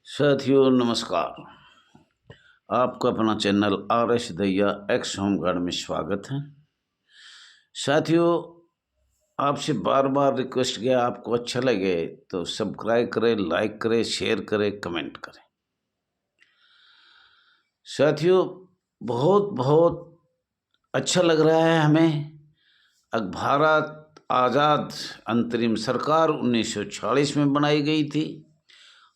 साथियों नमस्कार। आपका अपना चैनल RS दैया एक्स होमगार्ड में स्वागत है। साथियों, आपसे बार बार रिक्वेस्ट किया, आपको अच्छा लगे तो सब्सक्राइब करें, लाइक करें, शेयर करें, कमेंट करें। साथियों, बहुत बहुत अच्छा लग रहा है हमें। अब भारत आज़ाद अंतरिम सरकार 1946 में बनाई गई थी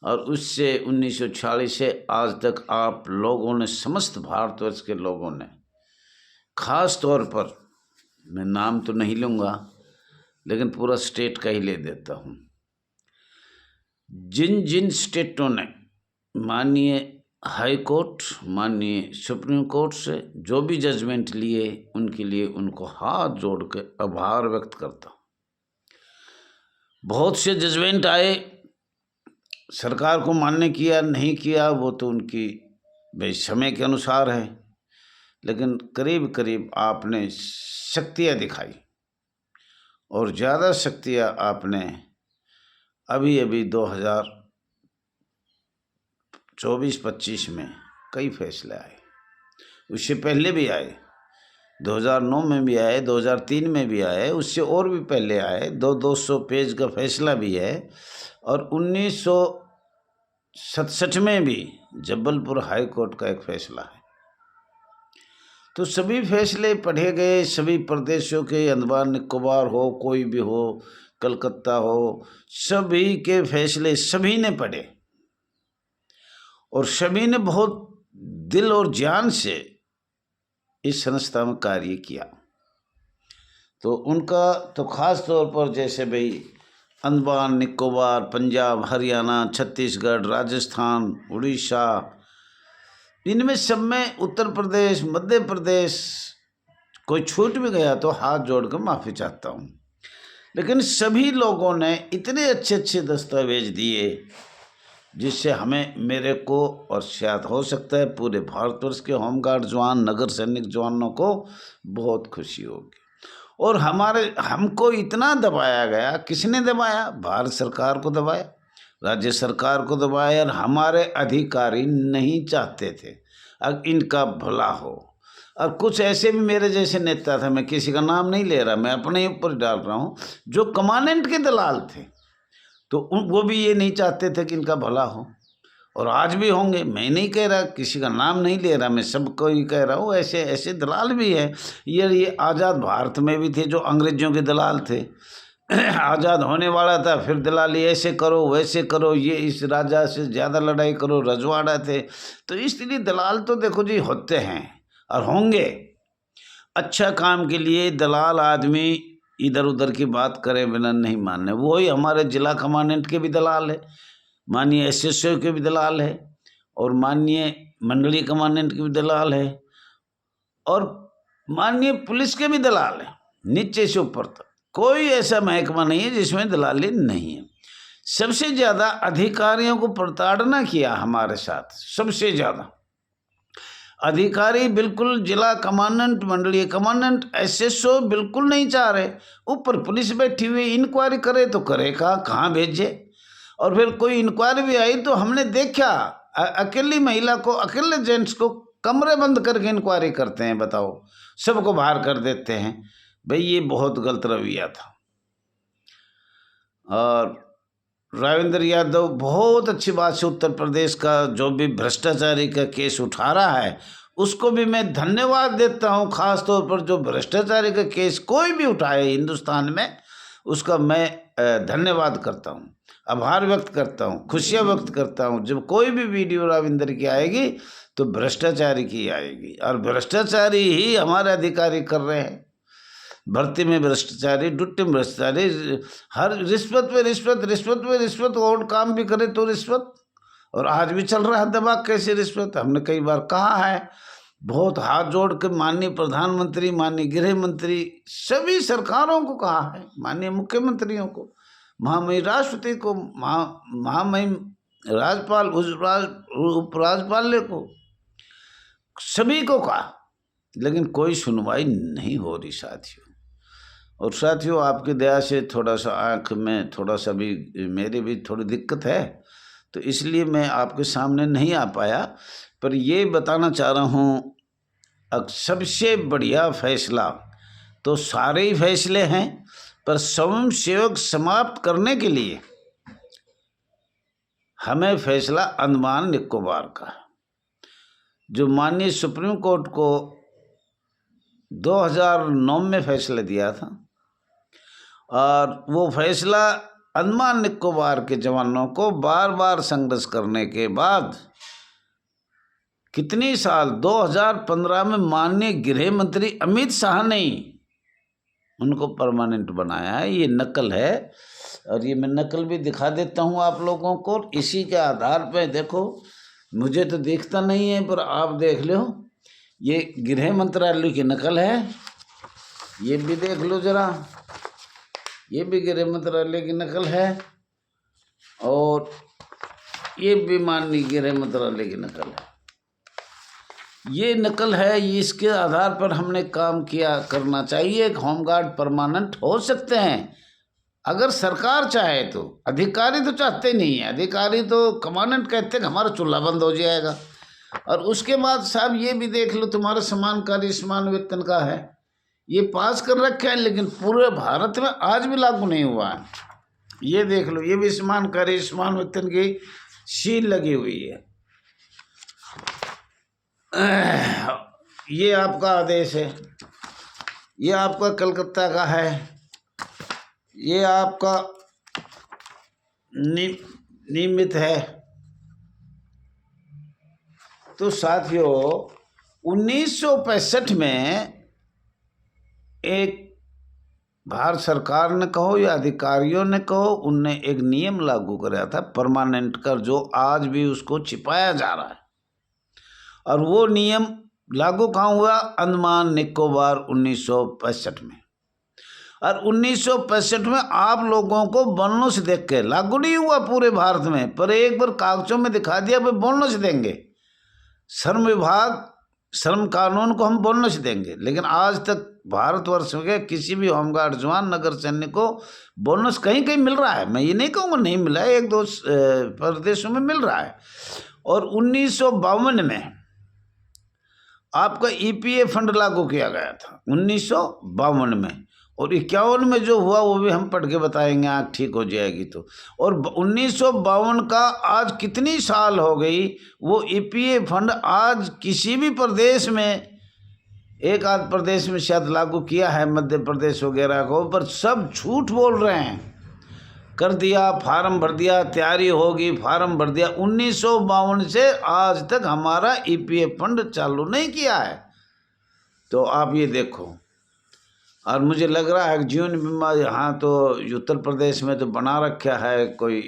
और उससे 1946 से आज तक आप लोगों ने, समस्त भारतवर्ष के लोगों ने, खास तौर पर मैं नाम तो नहीं लूँगा लेकिन पूरा स्टेट का ही ले देता हूँ। जिन जिन स्टेटों ने माननीय हाई कोर्ट, माननीय सुप्रीम कोर्ट से जो भी जजमेंट लिए, उनके लिए उनको हाथ जोड़ के आभार व्यक्त करता हूँ। बहुत से जजमेंट आए, सरकार को मान्य किया नहीं किया वो तो उनकी भाई समय के अनुसार है, लेकिन करीब करीब आपने शक्तियाँ दिखाई और ज़्यादा शक्तियाँ आपने अभी 2024-25 में कई फैसले आए, उससे पहले भी आए, 2009 में भी आए, 2003 में भी आए, उससे और भी पहले आए, 200 पेज का फैसला भी है और 1967 में भी जबलपुर हाई कोर्ट का एक फैसला है। तो सभी फैसले पढ़े गए, सभी प्रदेशों के, अंडमान निकोबार हो, कोई भी हो, कलकत्ता हो, सभी के फैसले सभी ने पढ़े और सभी ने बहुत दिल और जान से इस संस्था में कार्य किया। तो उनका तो खास तौर पर, जैसे भाई अंडमान निकोबार, पंजाब, हरियाणा, छत्तीसगढ़, राजस्थान, उड़ीसा, इनमें सब में, उत्तर प्रदेश, मध्य प्रदेश, कोई छूट भी गया तो हाथ जोड़कर माफ़ी चाहता हूँ। लेकिन सभी लोगों ने इतने अच्छे अच्छे दस्तावेज दिए जिससे हमें, मेरे को और शायद हो सकता है पूरे भारतवर्ष के होमगार्ड जवान, नगर सैनिक जवानों को बहुत खुशी होगी। और हमको इतना दबाया गया, किसने दबाया? भारत सरकार को दबाया, राज्य सरकार को दबाया और हमारे अधिकारी नहीं चाहते थे अब इनका भला हो। और कुछ ऐसे भी मेरे जैसे नेता थे, मैं किसी का नाम नहीं ले रहा, मैं अपने ऊपर डाल रहा हूँ, जो कमांडेंट के दलाल थे, तो वो भी ये नहीं चाहते थे कि इनका भला हो और आज भी होंगे। मैं नहीं कह रहा, किसी का नाम नहीं ले रहा, मैं सबको ही कह रहा हूँ, ऐसे ऐसे दलाल भी हैं। ये आज़ाद भारत में भी थे जो अंग्रेजों के दलाल थे। आज़ाद होने वाला था, फिर दलाली, ऐसे करो वैसे करो, ये इस राजा से ज़्यादा लड़ाई करो, रजवाड़ा थे। तो इसलिए दलाल तो देखो जी होते हैं और होंगे। अच्छा काम के लिए दलाल आदमी इधर उधर की बात करे बिना नहीं मानने। वही हमारे जिला कमांडेंट के भी दलाल है, माननीय SSO के भी दलाल है और माननीय मंडलीय कमांडेंट के भी दलाल है और माननीय पुलिस के भी दलाल है, नीचे से ऊपर तक। कोई ऐसा महकमा नहीं है जिसमें दलाली नहीं है। सबसे ज़्यादा अधिकारियों को प्रताड़ना किया हमारे साथ, सबसे ज़्यादा अधिकारी बिल्कुल, जिला कमांडेंट, मंडलीय कमांडेंट, SSO बिल्कुल नहीं चाह रहे। ऊपर पुलिस बैठी हुई, इंक्वायरी करे तो करे कहाँ भेजे। और फिर कोई इंक्वायरी भी आई तो हमने देखा अकेली महिला को, अकेले जेंट्स को कमरे बंद करके इंक्वायरी करते हैं, बताओ, सबको बाहर कर देते हैं। भाई ये बहुत गलत रवैया था। और राजेंद्र यादव बहुत अच्छी बात से उत्तर प्रदेश का जो भी भ्रष्टाचारी का केस उठा रहा है उसको भी मैं धन्यवाद देता हूं। खास तौर पर जो भ्रष्टाचारी का केस कोई भी उठाए हिंदुस्तान में, उसका मैं धन्यवाद करता हूं, आभार व्यक्त करता हूं, खुशियां व्यक्त करता हूं। जब कोई भी वीडियो राजेंद्र की आएगी तो भ्रष्टाचारी की आएगी और भ्रष्टाचारी ही हमारे अधिकारी कर रहे हैं। भर्ती में भ्रष्टाचारी, ड्यूटी में भ्रष्टाचारी, हर रिश्वत में रिश्वत, रिश्वत में रिश्वत, और काम भी करे तो रिश्वत। और आज भी चल रहा है दबा कैसे रिश्वत। हमने कई बार कहा है, बहुत हाथ जोड़ के माननीय प्रधानमंत्री, माननीय गृह मंत्री, सभी सरकारों को कहा है, माननीय मुख्यमंत्रियों को, महामहिम राष्ट्रपति को, महामहिम राज्यपाल, उपराज्यपाल को, सभी को कहा, लेकिन कोई सुनवाई नहीं हो रही साथियों। और साथियों, आपकी दया से थोड़ा सा आँख में थोड़ा सा भी, मेरी भी थोड़ी दिक्कत है, तो इसलिए मैं आपके सामने नहीं आ पाया। पर ये बताना चाह रहा हूँ, सबसे बढ़िया फैसला तो सारे ही फैसले हैं, पर स्वयं सेवक समाप्त करने के लिए हमें फैसला अंडमान निकोबार का, जो माननीय सुप्रीम कोर्ट को 2009 में फैसला दिया था, और वो फैसला अंडमान निकोबार के जवानों को बार बार संघर्ष करने के बाद कितनी साल 2015 में माननीय गृह मंत्री अमित शाह ने उनको परमानेंट बनाया है। ये नकल है, और ये मैं नकल भी दिखा देता हूँ आप लोगों को। इसी के आधार पे देखो, मुझे तो दिखता नहीं है पर आप देख लो, ये गृह मंत्रालय की नकल है। ये भी देख लो जरा, ये भी गृह मंत्रालय की नकल है, और ये भी माननीय गृह मंत्रालय की नकल है। ये नकल है, इसके आधार पर हमने काम किया करना चाहिए। होमगार्ड परमानेंट हो सकते हैं अगर सरकार चाहे तो। अधिकारी तो चाहते नहीं है, अधिकारी तो कमांडेंट कहते हैं कि हमारा चूल्हा बंद हो जाएगा। और उसके बाद साहब ये भी देख लो, तुम्हारा समान कार्य समान वेतन का है, ये पास कर रखा है, लेकिन पूरे भारत में आज भी लागू नहीं हुआ है। ये देख लो, ये भी समान कार्य समान वेतन की सील लगी हुई है। ये आपका आदेश है, ये आपका कलकत्ता का है, ये आपका नियमित है। तो साथियों, 1965 में एक भारत सरकार ने कहो या अधिकारियों ने कहो, उनने एक नियम लागू कराया था परमानेंट का, जो आज भी उसको छिपाया जा रहा है। और वो नियम लागू कहाँ हुआ? अंडमान निकोबार 1965 में। और 1965 में आप लोगों को बोनस देख के, लागू नहीं हुआ पूरे भारत में, पर एक बार कागजों में दिखा दिया भाई बोनस देंगे, श्रम विभाग श्रम कानून को हम बोनस देंगे। लेकिन आज तक भारतवर्ष के किसी भी होमगार्ड जवान नगर सैनिक को बोनस कहीं कहीं मिल रहा है, मैं ये नहीं कहूँगा नहीं मिला है, एक दो प्रदेशों में मिल रहा है। और 1952 में आपका ईपीएफ फंड लागू किया गया था 1952 में, और 51 में जो हुआ वो भी हम पढ़ के बताएंगे, आँख ठीक हो जाएगी तो। और 1952 का आज कितनी साल हो गई, वो ईपीएफ फंड आज किसी भी प्रदेश में, एक आध प्रदेश में शायद लागू किया है, मध्य प्रदेश वगैरह को, पर सब झूठ बोल रहे हैं। कर दिया, फार्म भर दिया, तैयारी होगी, फार्म भर दिया। 1952 से आज तक हमारा ईपीएफ फंड चालू नहीं किया है। तो आप ये देखो, और मुझे लग रहा है कि जीवन बीमा यहाँ तो उत्तर प्रदेश में तो बना रखा है कोई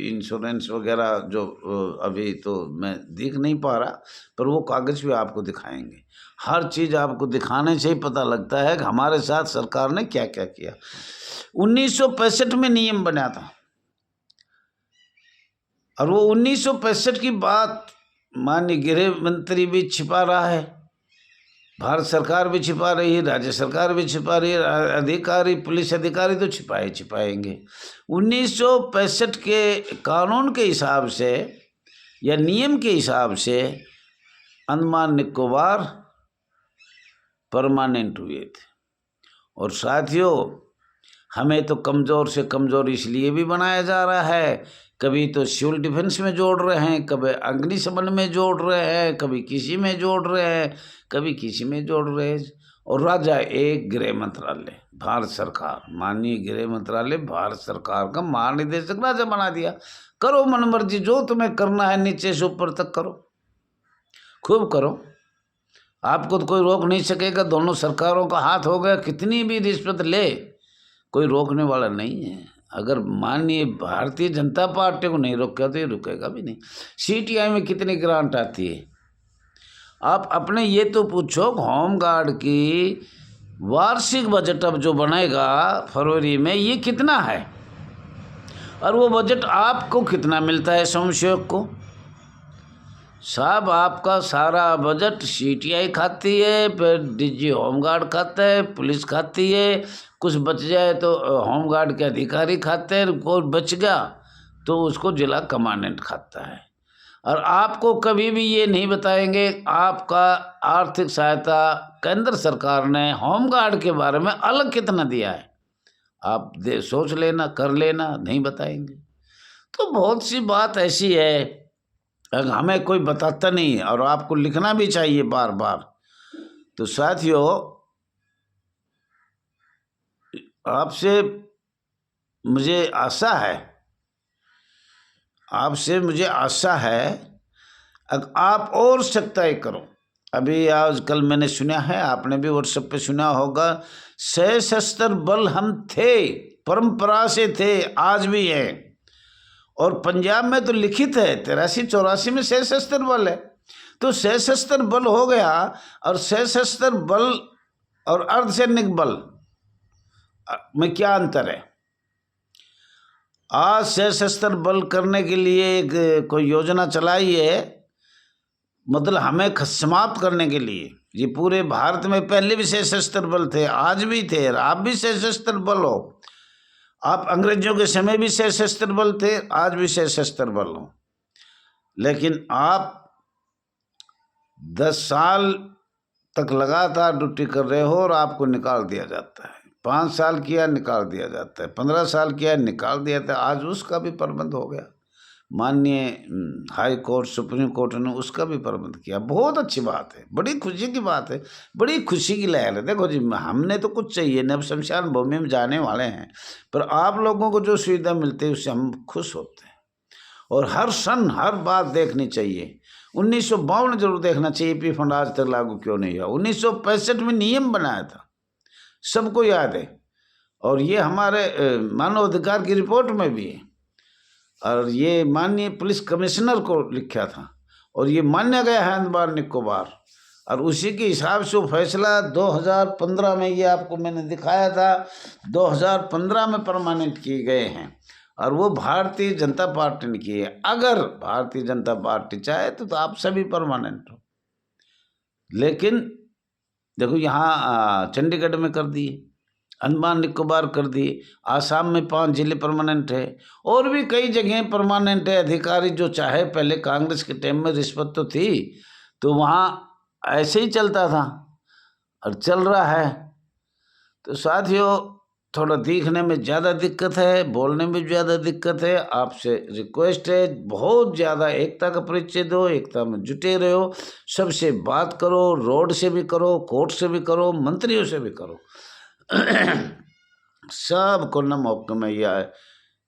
इंश्योरेंस वगैरह, जो अभी तो मैं दिख नहीं पा रहा, पर वो कागज़ भी आपको दिखाएंगे। हर चीज़ आपको दिखाने से ही पता लगता है कि हमारे साथ सरकार ने क्या क्या किया। 1965 में नियम बना था, और वो 1965 की बात माननीय गृह मंत्री भी छिपा रहा है, भारत सरकार भी छिपा रही है, राज्य सरकार भी छिपा रही है, अधिकारी पुलिस अधिकारी तो छिपाएंगे। 1965 के कानून के हिसाब से या नियम के हिसाब से अंडमान निकोबार परमानेंट हुए थे। और साथियों, हमें तो कमज़ोर से कमज़ोर इसलिए भी बनाया जा रहा है, कभी तो सिविल डिफेंस में जोड़ रहे हैं, कभी अग्निशमन में जोड़ रहे हैं, कभी किसी में जोड़ रहे हैं, कभी किसी में जोड़ रहे हैं। और राजा एक गृह मंत्रालय, भारत सरकार, माननीय गृह मंत्रालय भारत सरकार का महानिदेशक राजा बना दिया। करो मनमर्जी, जो तुम्हें करना है नीचे से ऊपर तक करो, खूब करो, आपको तो कोई रोक नहीं सकेगा। दोनों सरकारों का हाथ हो गया, कितनी भी रिश्वत ले कोई रोकने वाला नहीं है। अगर माननीय भारतीय जनता पार्टी को नहीं रोकेगा तो ये रुकेगा भी नहीं। सीटीआई में कितनी ग्रांट आती है, आप अपने ये तो पूछो। होमगार्ड की वार्षिक बजट अब जो बनेगा फरवरी में, ये कितना है, और वो बजट आपको कितना मिलता है स्वयंसेवक को? साहब, आपका सारा बजट सीटीआई खाती है, फिर डीजी होमगार्ड खाता है, पुलिस खाती है, कुछ बच जाए तो होमगार्ड के अधिकारी खाते हैं, कोई बच गया तो उसको जिला कमांडेंट खाता है। और आपको कभी भी ये नहीं बताएंगे आपका आर्थिक सहायता केंद्र सरकार ने होमगार्ड के बारे में अलग कितना दिया है, आप सोच लेना, कर लेना, नहीं बताएंगे। तो बहुत सी बात ऐसी है अगर हमें कोई बताता नहीं, और आपको लिखना भी चाहिए बार बार। तो साथियों, आपसे मुझे आशा है अगर आप और सख्ताई करो। अभी आजकल मैंने सुना है, आपने भी व्हाट्सएप पे सुना होगा, सशस्त्र बल हम थे, परंपरा से थे, आज भी है। और पंजाब में तो लिखित है 83-84 में सशस्त्र बल है। तो सशस्त्र बल हो गया, और सशस्त्र बल और अर्धसैनिक बल में क्या अंतर है? आज सशस्त्र बल करने के लिए एक कोई योजना चलाई है, मतलब हमें समाप्त करने के लिए। ये पूरे भारत में पहले भी सशस्त्र बल थे, आज भी थे, आप भी सशस्त्र बल हो। आप अंग्रेजों के समय भी सशस्त्र बल थे, आज भी सशस्त्र बल हो। लेकिन आप 10 साल तक लगातार ड्यूटी कर रहे हो और आपको निकाल दिया जाता है। 5 साल किया, निकाल दिया जाता है। 15 साल किया, निकाल दिया जाता है। आज उसका भी प्रबंध हो गया, माननीय हाई कोर्ट, सुप्रीम कोर्ट ने उसका भी प्रबंध किया। बहुत अच्छी बात है, बड़ी खुशी की बात है, बड़ी खुशी की लहर है। देखो जी, हमने तो कुछ चाहिए नहीं, अब शमशान भूमि में जाने वाले हैं, पर आप लोगों को जो सुविधा मिलती है उससे हम खुश होते हैं। और हर सन हर बात देखनी चाहिए। 1952 जरूर देखना चाहिए, पी फंड आज तक लागू क्यों नहीं हुआ। 1965 में नियम बनाया था, सबको याद है, और ये हमारे मानव अधिकार की रिपोर्ट में भी है, और ये माननीय पुलिस कमिश्नर को लिखा था, और ये मान्य गया है अंडमान निकोबार। और उसी के हिसाब से वो फैसला 2015 में, ये आपको मैंने दिखाया था, 2015 में परमानेंट किए गए हैं, और वो भारतीय जनता पार्टी ने किए। अगर भारतीय जनता पार्टी चाहे तो आप सभी परमानेंट हो। लेकिन देखो, यहाँ चंडीगढ़ में कर दिए, अंडमान निकोबार कर दिए, आसाम में 5 जिले परमानेंट है, और भी कई जगह परमानेंट है। अधिकारी जो चाहे, पहले कांग्रेस के टाइम में रिश्वत तो थी, तो वहाँ ऐसे ही चलता था और चल रहा है। तो साथियों, थोड़ा दिखने में ज़्यादा दिक्कत है, बोलने में ज़्यादा दिक्कत है। आपसे रिक्वेस्ट है, बहुत ज़्यादा एकता का परिचय दो, एकता में जुटे रहो, सबसे बात करो, रोड से भी करो, कोर्ट से भी करो, मंत्रियों से भी करो। सबको न मौके में यह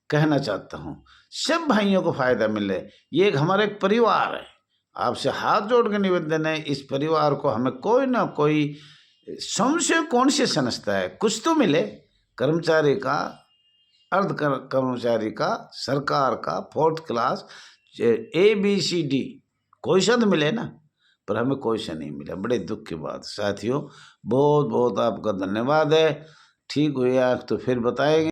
कहना चाहता हूँ, सब भाइयों को फायदा मिले। ये एक हमारा एक परिवार है, आपसे हाथ जोड़ के निवेदन है, इस परिवार को हमें कोई ना कोई संशय कौन से समझता है, कुछ तो मिले। कर्मचारी का, अर्ध कर्मचारी का, सरकार का, 4th क्लास, ABCD कोई सा तो मिले ना, पर हमें कोई सा नहीं मिला। बड़े दुख की बात। साथियों, बहुत बहुत आपका धन्यवाद है। ठीक हुई तो फिर बताएंगे।